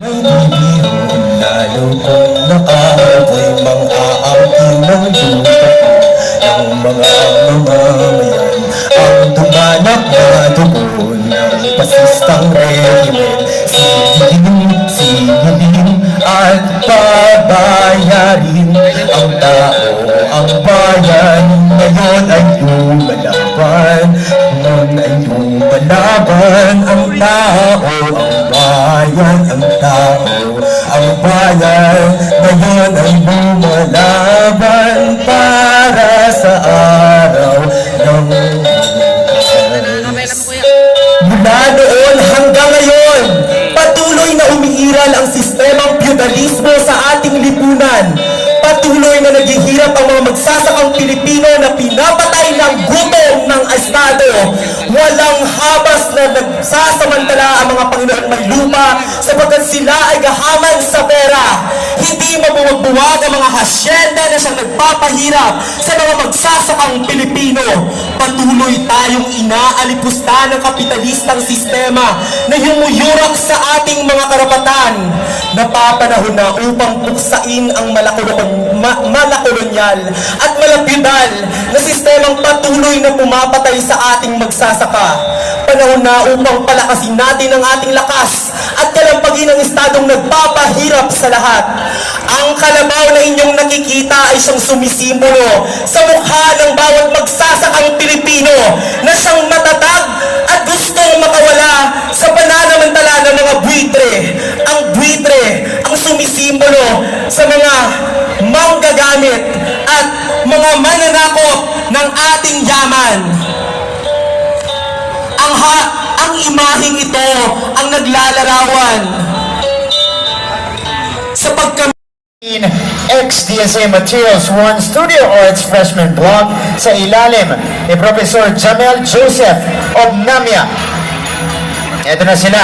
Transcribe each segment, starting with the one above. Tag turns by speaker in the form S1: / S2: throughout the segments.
S1: Lalo kong nakaapoy mang-aangkin ng lupa ng mga mamamayan ang dumanak na dugo ng pasistang rehimen. Silipin at pabayarin ang tao, ang bayan. Ngayon ay lumalaban, ngayon ay lumalaban ang tao, ang bayan, ang tao, ang bayan. Ngayon ay lumalaban para sa araw ng mula noon hanggang ngayon, patuloy na umiiral ang sistemang feudalismo sa ating lipunan. Patuloy na naghihirap ang mga magsasakang Pilipino na pinapatay ng gutom ng Estado. Walang habas na nagsasamantala ang mga Panginoon may lupa sapagkat sila ay gahaman sa pera. Hindi mabuwag-buwag ang mga hasyenda na siyang nagpapahirap sa mga magsasakang Pilipino. Patuloy tayong inaalipusta ng kapitalistang sistema na humuyurak sa ating mga karapatan. Napapanahon na upang puksain ang malakolonyal at malapyudal na sistemang patuloy na pumapatay sa ating magsasaka. Panahon na upang palakasin natin ang ating lakas at kalampagin ang estadong nagpapahirap sa lahat. Ang kalabaw na inyong nakikita ay siyang sumisimbolo sa mukha ng bawat magsasakang Pilipino na siyang matatag at gustong makawala sa pananamantala ng mga buitre. Ang buitre ang sumisimbolo sa mga manggagamit at mga mananakop ng ating yaman. Ang imaheng ito ang naglalarawan sa
S2: ex-DSA Materials 1 Studio Arts Freshman Block sa ilalim ni Professor Jamel Joseph of NAMIA. Ito na sila,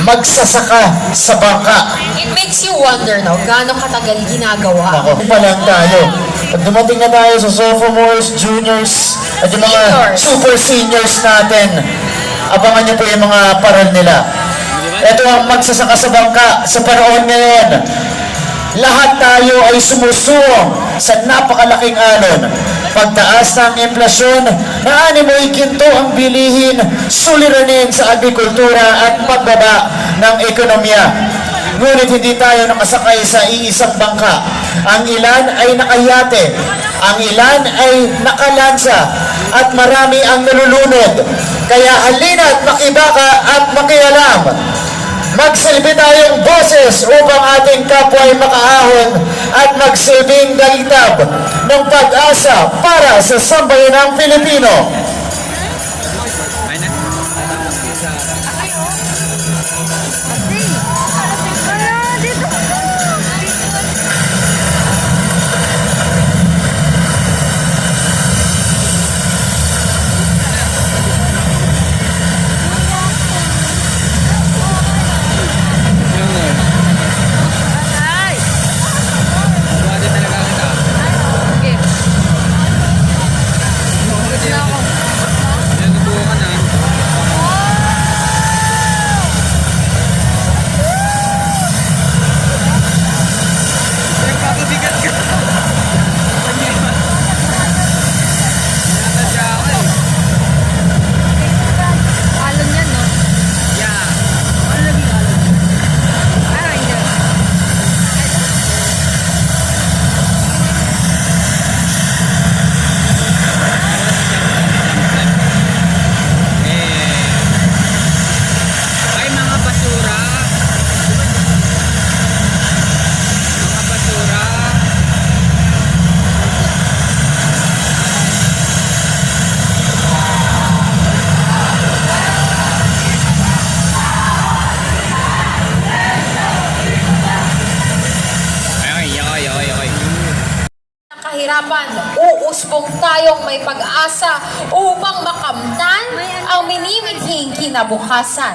S2: magsasaka sa bangka.
S3: It makes you wonder, no? Gaano katagal ginagawa?
S2: Ako pa lang tayo. Pag dumating na tayo sa sophomores, juniors, at yung mga super seniors natin, abangan niyo po yung mga paral nila. Ito ang magsasaka sa bangka sa panahon ngayon. Lahat tayo ay sumusuong sa napakalaking alon. Pagtaas ng inflasyon, naanimoy ginto ang bilihin, suliranin sa agrikultura at pagbaba ng ekonomiya. Ngunit hindi tayo nakasakay sa iisang bangka. Ang ilan ay nakayate, ang ilan ay nakalansa, at marami ang nalulunod. Kaya halina't makibaka at makialam. Magsilbi tayong boses upang ating kapwa ay makaahon at magsilbing dalitab ng pag-asa para sa sambayanang Pilipino.
S3: Kahirapan, uusbong tayong may pag-asa upang makamtan ang minimithing kinabukasan.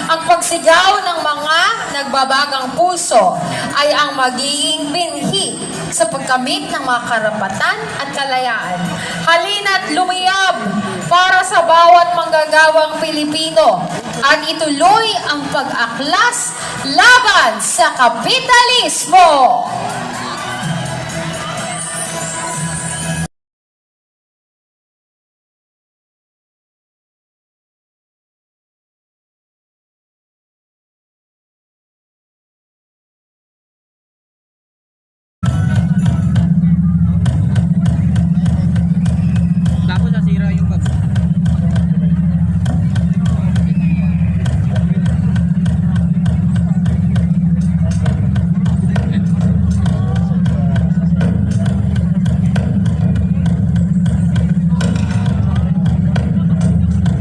S3: Ang pagsigaw ng mga nagbabagang puso ay ang magiging binhi sa pagkamit ng mga karapatan at kalayaan. Halina't lumiyab para sa bawat manggagawang Pilipino at ituloy ang pag-aklas laban sa kapitalismo.
S4: Tapos nasira yung bag.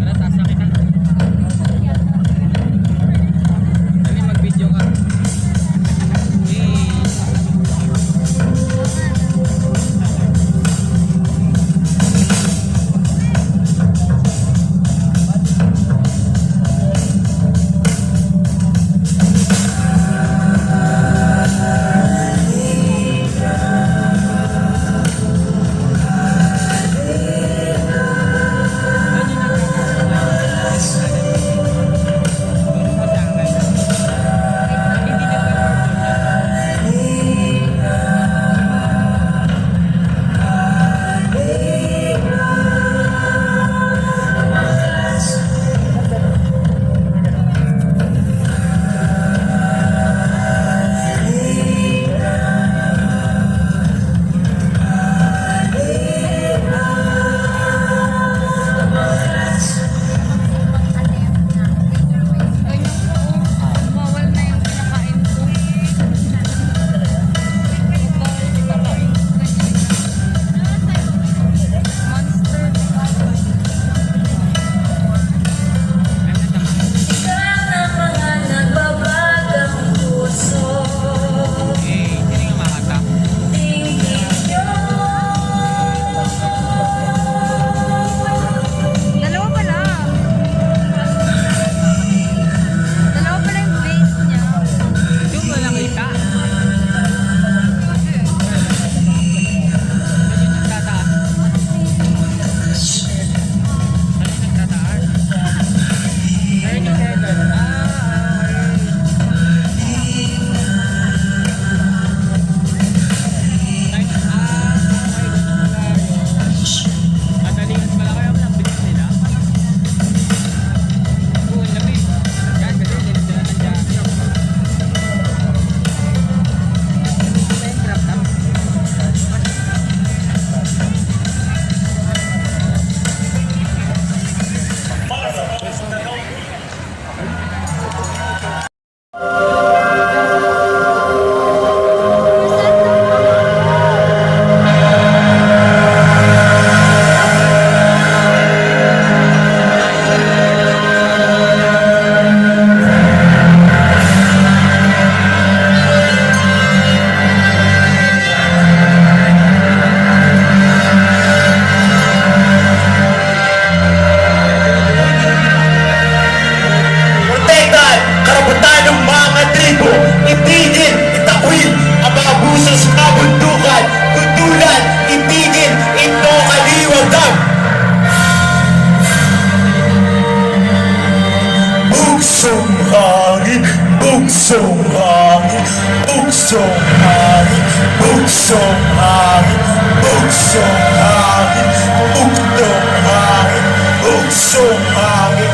S4: Tara, taas na kita. Dali, mag-video ka. Okay. Sino yung makata?
S5: Dalawa pala. Dalawa pala yung face niya.
S4: Yung wala kita. Sino nagtataas? Sino nagtataas? Ayun yung header. Madalingan pala kayo ng bilis nila. Oo, labi. Yan, kasi dilis nila ng jacket. Minecraft na.
S2: Protektahan karapatan ng mga tribo. Itigil, itakwil ang mga abuso sa kabundukan. Tutulan, itigil, ito kaliwagam. Bugsong hangin, bugsong hangin, bugsong hangin, bugsong hangin, bugsong hangin, bugsong hangin, bugsong hangin.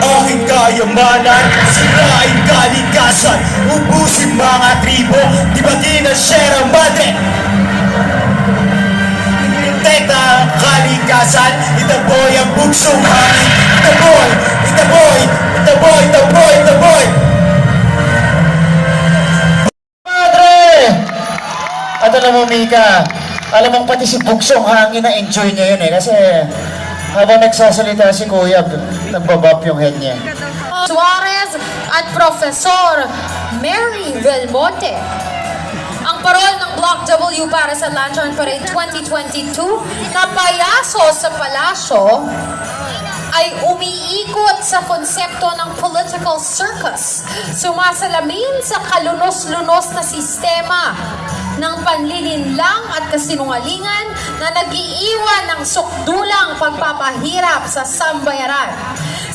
S2: Aking kayamanan, sirain kalikasan, ubusin mga tribo, tibagin ang Sierra Madre. Protekta ang kalikasan, itaboy ang bugsong hangin, itaboy, itaboy, itaboy, itaboy, itaboy. Madre! At alam mo, Mika, alam mo pati si bugsong hangin na enjoy niya yun kasi habang nagsasalita si Kuya, nagbabap yung head niya.
S3: Suarez at Professor Mary Belmonte. Ang parol ng Block W para sa Lantern Parade 2022 na payaso sa palasyo ay umiikot sa konsepto ng political circus, sumasalamin sa kalunos-lunos na sistema ng panlilinlang at kasinungalingan na nag-iiwan ng sukdulang pagpapahirap sa sambayaran.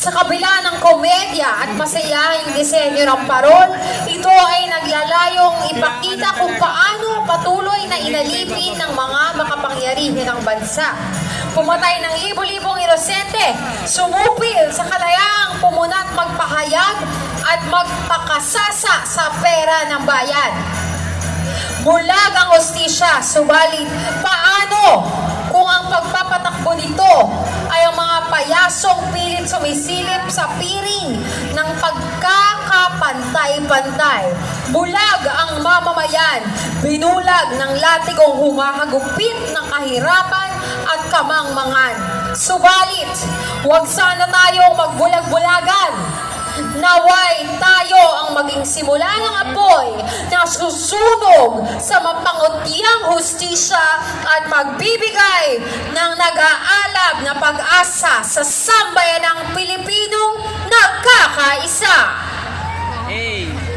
S3: Sa kabila ng komedya at masayahing disenyo ng parol, ito ay naglalayong ipakita kung paano patuloy na inalipin ng mga makapangyarihan ng bansa. Pumatay ng libo-libong inosente, sumupil sa kalayaang pumunat magpahayag at magpakasasa sa pera ng bayan. Bulag ang hustisya, subalit paano kung ang pagpapatakbo nito ay ang mga payasong pilit sumisilip sa piring ng pagkakapantay-pantay? Bulag ang mamamayan, binulag ng latigong humahagupit ng kahirapan at kamangmangan. Subalit, huwag sana tayong magbulag-bulagan. Naway tayo ang maging simula ng apoy na susunog sa mapangutyang hustisya at magbibigay ng nag-aalab na pag-asa sa sambayanang Pilipinong nagkakaisa.
S4: Hey!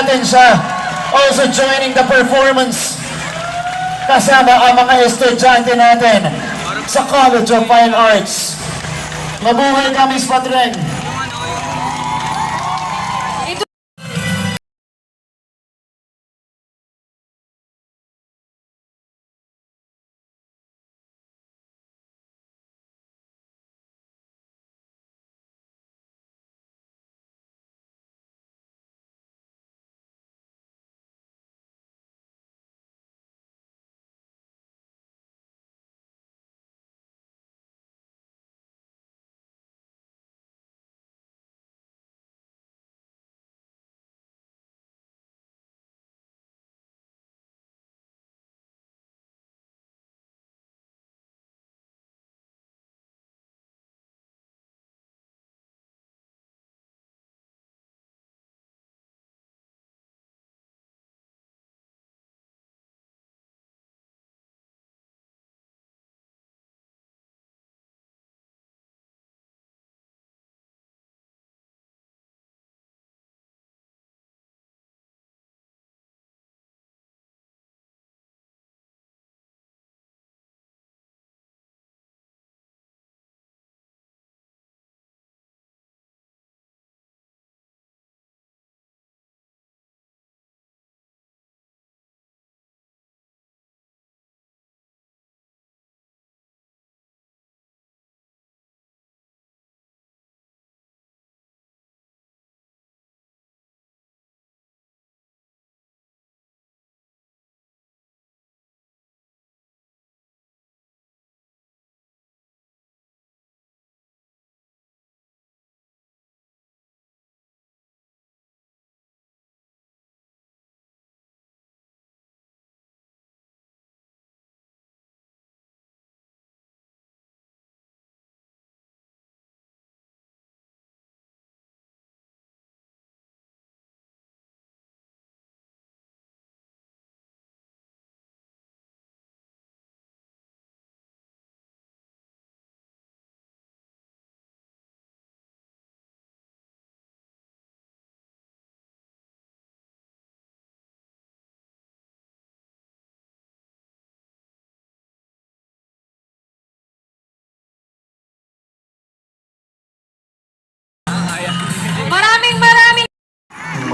S2: natin siya. Also joining the performance. Kasama ang mga estudyante natin sa College of Fine Arts. Mabuhay kami sa Patreng.
S3: Maraming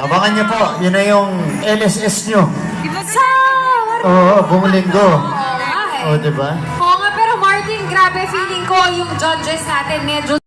S2: Abangan niyo po, yun na yung LSS nyo.
S3: sa...
S2: Oo, buong linggo. O, diba?
S3: Oo nga, pero Martin, grabe feeling ko yung judges natin medyo